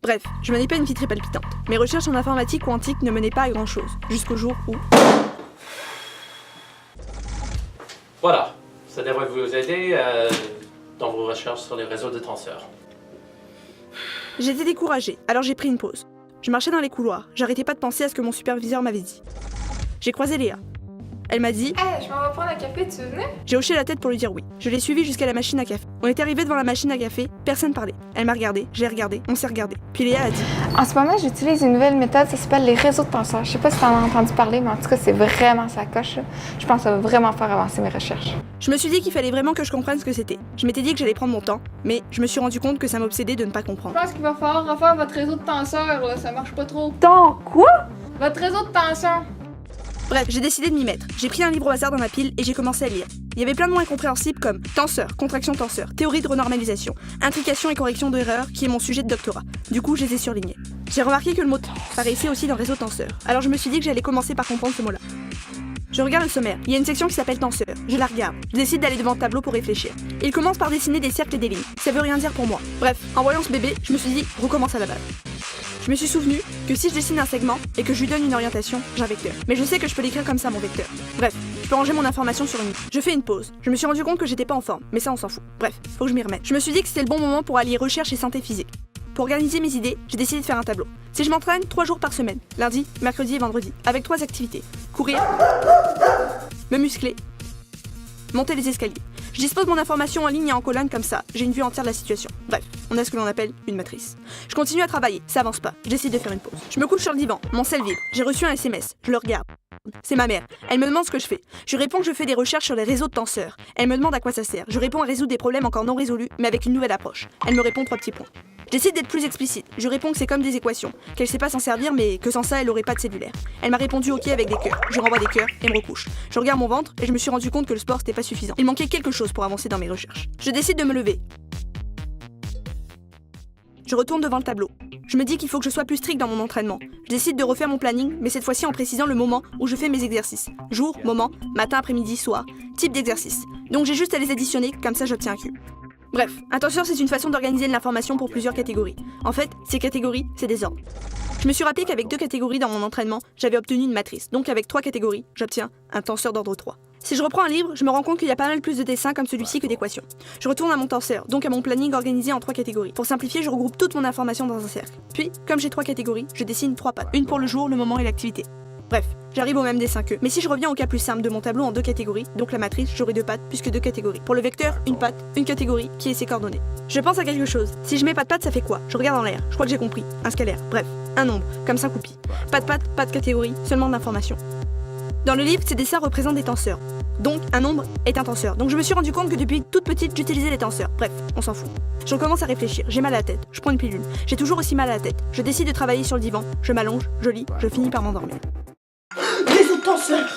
Bref, je menais pas une vie très palpitante. Mes recherches en informatique quantique ne menaient pas à grand chose, jusqu'au jour où... Voilà, ça devrait vous aider dans vos recherches sur les réseaux de tenseurs. J'étais découragée, alors j'ai pris une pause. Je marchais dans les couloirs, j'arrêtais pas de penser à ce que mon superviseur m'avait dit. J'ai croisé Léa. Elle m'a dit Hey, je m'en vais prendre un café, tu venais? J'ai hoché la tête pour lui dire oui. Je l'ai suivie jusqu'à la machine à café. On est arrivé devant la machine à café, personne parlait. Elle m'a regardé, j'ai regardé, on s'est regardé. Puis Léa a dit En ce moment, j'utilise une nouvelle méthode, ça s'appelle les réseaux de tenseurs. Je sais pas si t'en as entendu parler, mais en tout cas, c'est vraiment sa coche. Là. Je pense que ça va vraiment faire avancer mes recherches. Je me suis dit qu'il fallait vraiment que je comprenne ce que c'était. Je m'étais dit que j'allais prendre mon temps, mais je me suis rendu compte que ça m'obsédait de ne pas comprendre. Je pense qu'il va falloir refaire votre réseau de tenseurs, là. Ça marche pas trop. Ton quoi? Votre réseau de tenseurs. Bref, j'ai décidé de m'y mettre. J'ai pris un livre au hasard dans ma pile et j'ai commencé à lire. Il y avait plein de mots incompréhensibles comme tenseur, contraction tenseur, théorie de renormalisation, intrication et correction d'erreurs, qui est mon sujet de doctorat. Du coup, je les ai surlignés. J'ai remarqué que le mot paraissait aussi dans réseau tenseur. Alors je me suis dit que j'allais commencer par comprendre ce mot-là. Je regarde le sommaire. Il y a une section qui s'appelle tenseur. Je la regarde. Je décide d'aller devant le tableau pour réfléchir. Il commence par dessiner des cercles et des lignes. Ça veut rien dire pour moi. Bref, en voyant ce bébé, je me suis dit, recommence à la base. Je me suis souvenu que si je dessine un segment et que je lui donne une orientation, j'ai un vecteur. Mais je sais que je peux l'écrire comme ça, mon vecteur. Bref, je peux ranger mon information sur une ligne. Je fais une pause. Je me suis rendu compte que j'étais pas en forme, mais ça on s'en fout. Bref, faut que je m'y remette. Je me suis dit que c'était le bon moment pour allier recherche et santé physique. Pour organiser mes idées, j'ai décidé de faire un tableau. Si je m'entraîne 3 jours par semaine, lundi, mercredi et vendredi, avec 3 activités. Courir, me muscler, monter les escaliers. Je dispose mon information en ligne et en colonne comme ça, j'ai une vue entière de la situation. Bref, on a ce que l'on appelle une matrice. Je continue à travailler, ça avance pas, je décide de faire une pause. Je me couche sur le divan, mon sel vibre, j'ai reçu un SMS, je le regarde. C'est ma mère, elle me demande ce que je fais. Je réponds que je fais des recherches sur les réseaux de tenseurs. Elle me demande à quoi ça sert. Je réponds à résoudre des problèmes encore non résolus, mais avec une nouvelle approche. Elle me répond 3 petits points. J'essaie d'être plus explicite. Je réponds que c'est comme des équations, qu'elle sait pas s'en servir, mais que sans ça, elle aurait pas de cellulaire. Elle m'a répondu OK avec des cœurs. Je renvoie des cœurs et me recouche. Je regarde mon ventre et je me suis rendu compte que le sport c'était pas suffisant. Il manquait quelque chose pour avancer dans mes recherches. Je décide de me lever. Je retourne devant le tableau. Je me dis qu'il faut que je sois plus strict dans mon entraînement. Je décide de refaire mon planning, mais cette fois-ci en précisant le moment où je fais mes exercices. Jour, moment, matin, après-midi, soir, type d'exercice. Donc j'ai juste à les additionner, comme ça j'obtiens un Q. Bref, un tenseur c'est une façon d'organiser de l'information pour plusieurs catégories. En fait, ces catégories, c'est des ordres. Je me suis rappelé qu'avec 2 catégories dans mon entraînement, j'avais obtenu une matrice. Donc avec 3 catégories, j'obtiens un tenseur d'ordre 3. Si je reprends un livre, je me rends compte qu'il y a pas mal plus de dessins comme celui-ci que d'équations. Je retourne à mon tenseur, donc à mon planning organisé en 3 catégories. Pour simplifier, je regroupe toute mon information dans un cercle. Puis, comme j'ai 3 catégories, je dessine 3 pattes. Une pour le jour, le moment et l'activité. Bref, j'arrive au même dessin qu'eux. Mais si je reviens au cas plus simple de mon tableau en 2 catégories, donc la matrice, j'aurai 2 pattes puisque 2 catégories. Pour le vecteur, une patte, une catégorie qui est ses coordonnées. Je pense à quelque chose. Si je mets pas de patte, ça fait quoi? Je regarde en l'air. Je crois que j'ai compris. Un scalaire. Bref, un nombre, comme 5 ou pi. Pas de patte, pas de catégorie, seulement de l'information. Dans le livre, ces dessins représentent des tenseurs. Donc, un nombre est un tenseur. Donc je me suis rendu compte que depuis toute petite, j'utilisais les tenseurs. Bref, on s'en fout. Je recommence à réfléchir. J'ai mal à la tête. Je prends une pilule. J'ai toujours aussi mal à la tête. Je décide de travailler sur le divan. Je m'allonge, je lis, je finis par m'endormir. Réseau de tenseurs.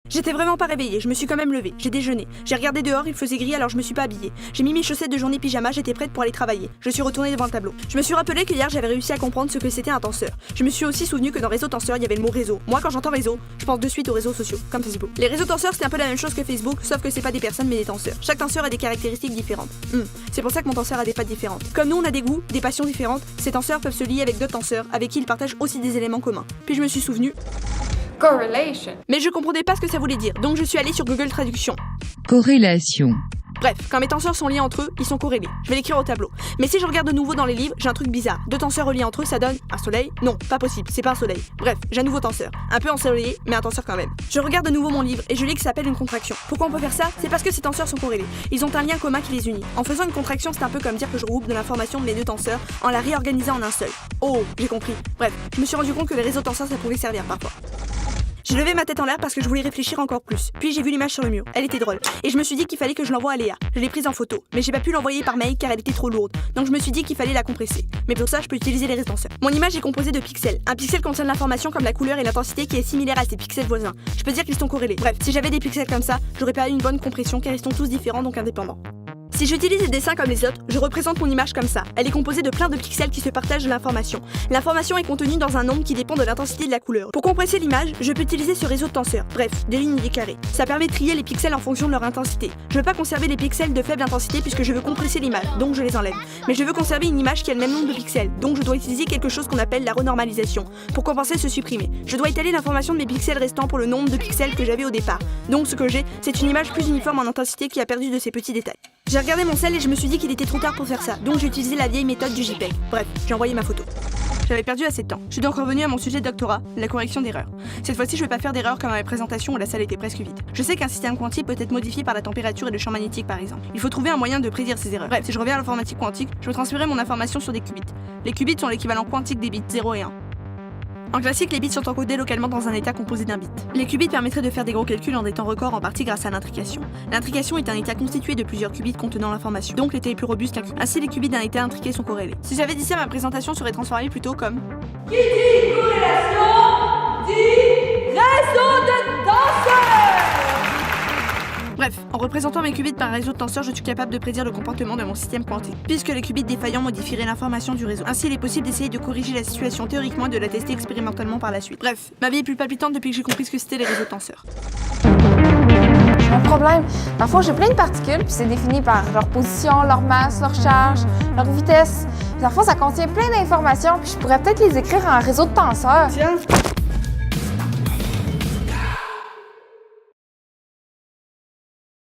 J'étais vraiment pas réveillée, je me suis quand même levée, j'ai déjeuné. J'ai regardé dehors, il faisait gris alors je me suis pas habillée. J'ai mis mes chaussettes de journée pyjama, j'étais prête pour aller travailler. Je suis retournée devant le tableau. Je me suis rappelé que hier j'avais réussi à comprendre ce que c'était un tenseur. Je me suis aussi souvenu que dans réseau tenseur il y avait le mot réseau. Moi quand j'entends réseau, je pense de suite aux réseaux sociaux, comme Facebook. Les réseaux tenseurs c'est un peu la même chose que Facebook, sauf que c'est pas des personnes mais des tenseurs. Chaque tenseur a des caractéristiques différentes. C'est pour ça que mon tenseur a des pattes différentes. Comme nous on a des goûts, des passions différentes, ces tenseurs peuvent se lier avec d'autres tenseurs, avec qui ils partagent aussi des éléments communs. Puis je me suis souvenu. Correlation. Mais je comprenais pas ce que ça voulait dire, donc je suis allée sur Google Traduction. Corrélation. Bref, quand mes tenseurs sont liés entre eux, ils sont corrélés. Je vais l'écrire au tableau. Mais si je regarde de nouveau dans les livres, j'ai un truc bizarre. 2 tenseurs reliés entre eux, ça donne un soleil? Non, pas possible, c'est pas un soleil. Bref, j'ai un nouveau tenseur. Un peu ensoleillé, mais un tenseur quand même. Je regarde de nouveau mon livre et je lis que ça s'appelle une contraction. Pourquoi on peut faire ça? C'est parce que ces tenseurs sont corrélés. Ils ont un lien commun qui les unit. En faisant une contraction, c'est un peu comme dire que je regroupe de l'information de mes 2 tenseurs en la réorganisant en un seul. Oh, j'ai compris. Bref, je me suis rendu compte que les réseaux tenseurs ça pouvait servir parfois. J'ai levé ma tête en l'air parce que je voulais réfléchir encore plus. Puis j'ai vu l'image sur le mur. Elle était drôle. Et je me suis dit qu'il fallait que je l'envoie à Léa. Je l'ai prise en photo. Mais j'ai pas pu l'envoyer par mail car elle était trop lourde. Donc je me suis dit qu'il fallait la compresser. Mais pour ça, je peux utiliser les réseaux tenseurs. Mon image est composée de pixels. Un pixel contient de l'information comme la couleur et l'intensité qui est similaire à ses pixels voisins. Je peux dire qu'ils sont corrélés. Bref, si j'avais des pixels comme ça, j'aurais pas eu une bonne compression car ils sont tous différents donc indépendants. Si j'utilise les dessins comme les autres, je représente mon image comme ça. Elle est composée de plein de pixels qui se partagent de l'information. L'information est contenue dans un nombre qui dépend de l'intensité de la couleur. Pour compresser l'image, je peux utiliser ce réseau de tenseurs, bref, des lignes et des carrés. Ça permet de trier les pixels en fonction de leur intensité. Je veux pas conserver les pixels de faible intensité puisque je veux compresser l'image, donc je les enlève. Mais je veux conserver une image qui a le même nombre de pixels, donc je dois utiliser quelque chose qu'on appelle la renormalisation. Pour compenser ce supprimer, je dois étaler l'information de mes pixels restants pour le nombre de pixels que j'avais au départ. Donc ce que j'ai, c'est une image plus uniforme en intensité qui a perdu de ses petits détails. J'ai regardé mon sel et je me suis dit qu'il était trop tard pour faire ça, donc j'ai utilisé la vieille méthode du JPEG. Bref, j'ai envoyé ma photo. J'avais perdu assez de temps. Je suis donc revenu à mon sujet de doctorat, la correction d'erreurs. Cette fois-ci, je vais pas faire d'erreurs comme à ma présentation où la salle était presque vide. Je sais qu'un système quantique peut être modifié par la température et le champ magnétique par exemple. Il faut trouver un moyen de prédire ces erreurs. Bref, si je reviens à l'informatique quantique, je veux transférer mon information sur des qubits. Les qubits sont l'équivalent quantique des bits 0 et 1. En classique, les bits sont encodés localement dans un état composé d'un bit. Les qubits permettraient de faire des gros calculs en des temps records en partie grâce à l'intrication. L'intrication est un état constitué de plusieurs qubits contenant l'information, donc l'état est plus robuste qu'un qubit. Ainsi, les qubits d'un état intriqué sont corrélés. Si j'avais dit ça, ma présentation serait transformée plutôt comme... Qui dit corrélation dit réseau de tenseurs. Bref, en représentant mes qubits par un réseau de tenseurs, je suis capable de prédire le comportement de mon système quantique, puisque les qubits défaillants modifieraient l'information du réseau. Ainsi, il est possible d'essayer de corriger la situation théoriquement et de la tester expérimentalement par la suite. Bref, ma vie est plus palpitante depuis que j'ai compris ce que c'était les réseaux de tenseurs. J'ai un problème. Dans le fond, j'ai plein de particules, puis c'est défini par leur position, leur masse, leur charge, leur vitesse. Dans le fond, ça contient plein d'informations, puis je pourrais peut-être les écrire en réseau de tenseurs. Tiens,